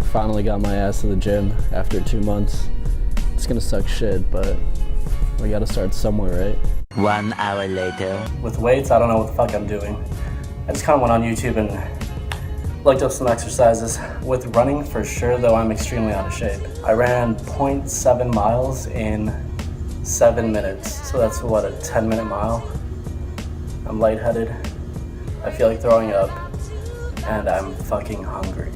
finally got my ass to the gym after 2 months. It's gonna suck shit, but we gotta start somewhere, right? 1 hour later. With weights, I don't know what the fuck I'm doing. I just kind of went on YouTube and looked up some exercises. With running, for sure, though, I'm extremely out of shape. I ran 0.7 miles in 7 minutes. So that's what, a 10-minute mile? I'm lightheaded. I feel like throwing up. And I'm fucking hungry.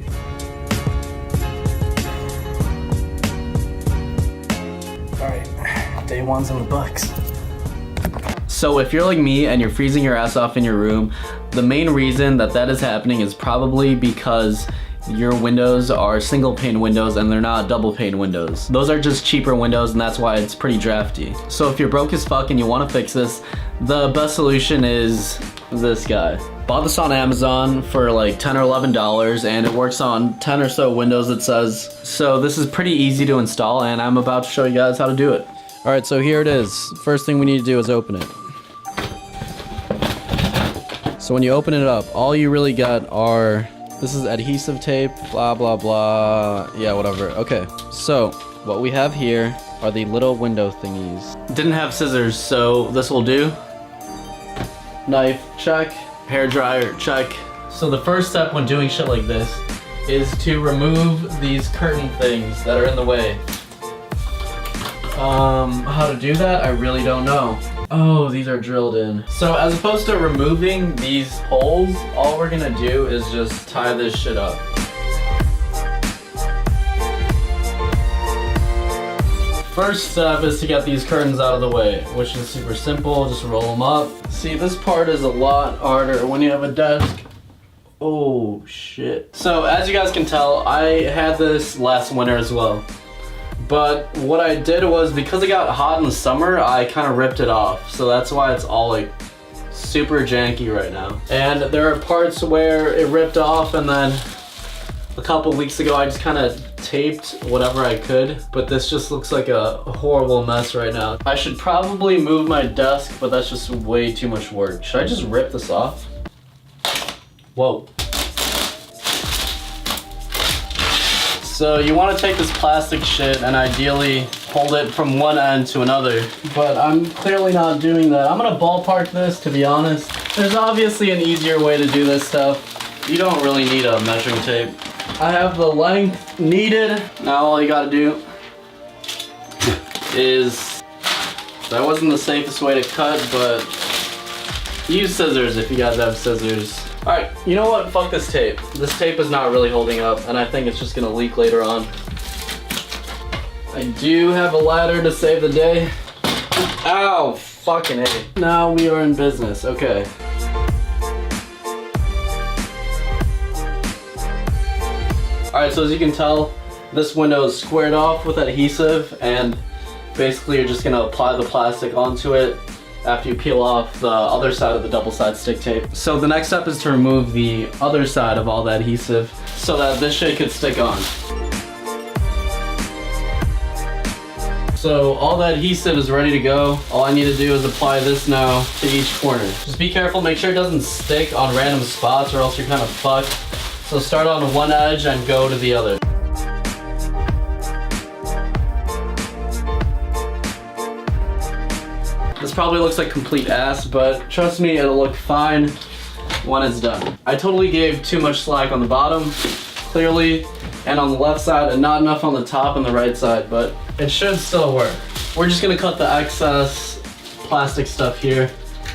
Alright, day one's in the books. So if you're like me and you're freezing your ass off in your room, the main reason that is happening is probably because your windows are single pane windows and they're not double pane windows. Those are just cheaper windows and that's why it's pretty drafty. So if you're broke as fuck and you want to fix this, the best solution is this guy. Bought this on Amazon for like $10 or $11 and it works on 10 or so windows, it says. So this is pretty easy to install and I'm about to show you guys how to do it. All right, so here it is. First thing we need to do is open it. So when you open it up, all you really got are, this is adhesive tape, blah, blah, blah. Yeah, whatever. Okay, so what we have here are the little window thingies. Didn't have scissors, so this will do. Knife, check. Hair dryer, check. So the first step when doing shit like this is to remove these curtain things that are in the way. How to do that, I really don't know. Oh, these are drilled in. So as opposed to removing these holes, all we're gonna do is just tie this shit up. First step is to get these curtains out of the way, which is super simple, just roll them up. See, this part is a lot harder when you have a desk. Oh, shit. So as you guys can tell, I had this last winter as well. But what I did was, because it got hot in the summer, I kind of ripped it off. So that's why it's all like super janky right now. And there are parts where it ripped off and then a couple weeks ago I just kind of taped whatever I could. But this just looks like a horrible mess right now. I should probably move my desk, but that's just way too much work. Should I just rip this off? Whoa. So you want to take this plastic shit and ideally hold it from one end to another. But I'm clearly not doing that. I'm gonna ballpark this, to be honest. There's obviously an easier way to do this stuff. You don't really need a measuring tape. I have the length needed. Now all you gotta do is, that wasn't the safest way to cut, but use scissors if you guys have scissors. Alright, you know what? Fuck this tape. This tape is not really holding up, and I think it's just gonna leak later on. I do have a ladder to save the day. Ow! Fucking A. Now we are in business. Okay. Alright, so as you can tell, this window is squared off with adhesive, and basically you're just gonna apply the plastic onto it after you peel off the other side of the double-side stick tape. So the next step is to remove the other side of all the adhesive so that this shit could stick on. So all the adhesive is ready to go. All I need to do is apply this now to each corner. Just be careful, make sure it doesn't stick on random spots or else you're kind of fucked. So start on one edge and go to the other. This probably looks like complete ass, but trust me, it'll look fine when it's done. I totally gave too much slack on the bottom, clearly, and on the left side, and not enough on the top and the right side, but it should still work. We're just gonna cut the excess plastic stuff here.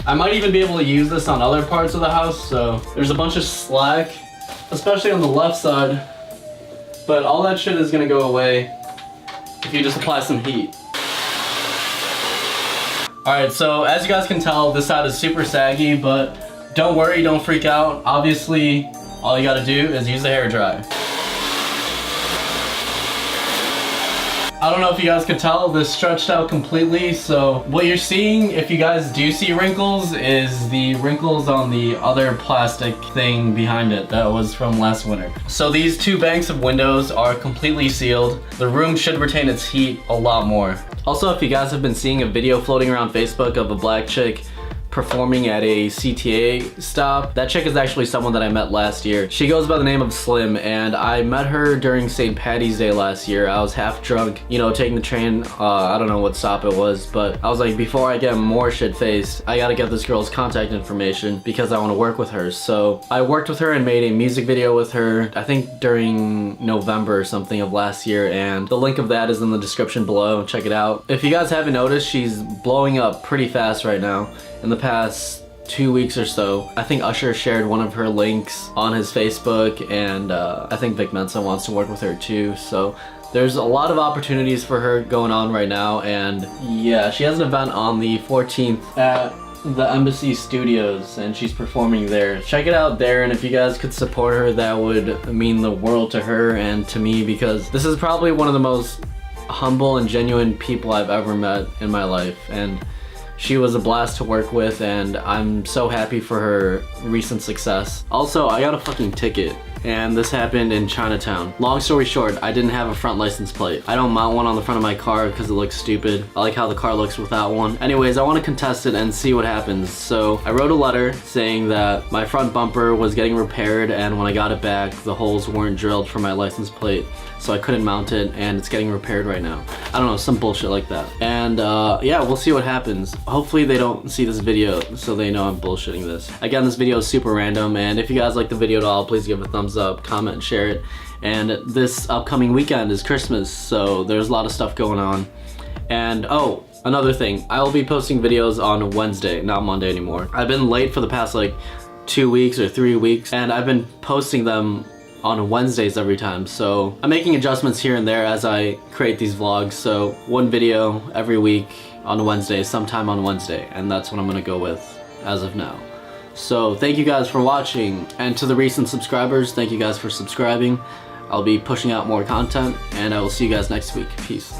I might even be able to use this on other parts of the house, so there's a bunch of slack, especially on the left side, but all that shit is gonna go away if you just apply some heat. Alright, so as you guys can tell, this side is super saggy, but don't worry, don't freak out. Obviously, all you gotta do is use the hair dryer. I don't know if you guys could tell, this stretched out completely, so what you're seeing, if you guys do see wrinkles, is the wrinkles on the other plastic thing behind it that was from last winter. So these two banks of windows are completely sealed. The room should retain its heat a lot more. Also, if you guys have been seeing a video floating around Facebook of a black chick performing at a CTA stop. That chick is actually someone that I met last year. She goes by the name of Slim, and I met her during St. Patty's Day last year. I was half drunk, you know, taking the train. I don't know what stop it was, but I was like, before I get more shit-faced, I gotta get this girl's contact information because I want to work with her. So I worked with her and made a music video with her, I think during November or something of last year, and the link of that is in the description below. Check it out. If you guys haven't noticed, she's blowing up pretty fast right now. In the past 2 weeks or so, I think Usher shared one of her links on his Facebook, and I think Vic Mensa wants to work with her too. So there's a lot of opportunities for her going on right now, and yeah, she has an event on the 14th at the Embassy Studios, and she's performing there. Check it out there, and if you guys could support her, that would mean the world to her and to me, because this is probably one of the most humble and genuine people I've ever met in my life, and she was a blast to work with, and I'm so happy for her recent success. Also, I got a fucking ticket, and this happened in Chinatown. Long story short, I didn't have a front license plate. I don't mount one on the front of my car because it looks stupid. I like how the car looks without one. Anyways, I want to contest it and see what happens. So I wrote a letter saying that my front bumper was getting repaired, and when I got it back, the holes weren't drilled for my license plate, so I couldn't mount it, and it's getting repaired right now. I don't know, some bullshit like that. And yeah, we'll see what happens. Hopefully they don't see this video so they know I'm bullshitting this. Again, this video is super random, and if you guys like the video at all, please give it a thumbs up, comment, and share it. And this upcoming weekend is Christmas, so there's a lot of stuff going on. And oh, another thing, I will be posting videos on Wednesday, not Monday anymore. I've been late for the past like 2 weeks or 3 weeks, and I've been posting them on Wednesdays every time, so I'm making adjustments here and there as I create these vlogs. So one video every week on Wednesday, sometime on Wednesday, and that's what I'm gonna go with as of now. So thank you guys for watching, and to the recent subscribers, thank you guys for subscribing. I'll be pushing out more content, and I will see you guys next week. Peace.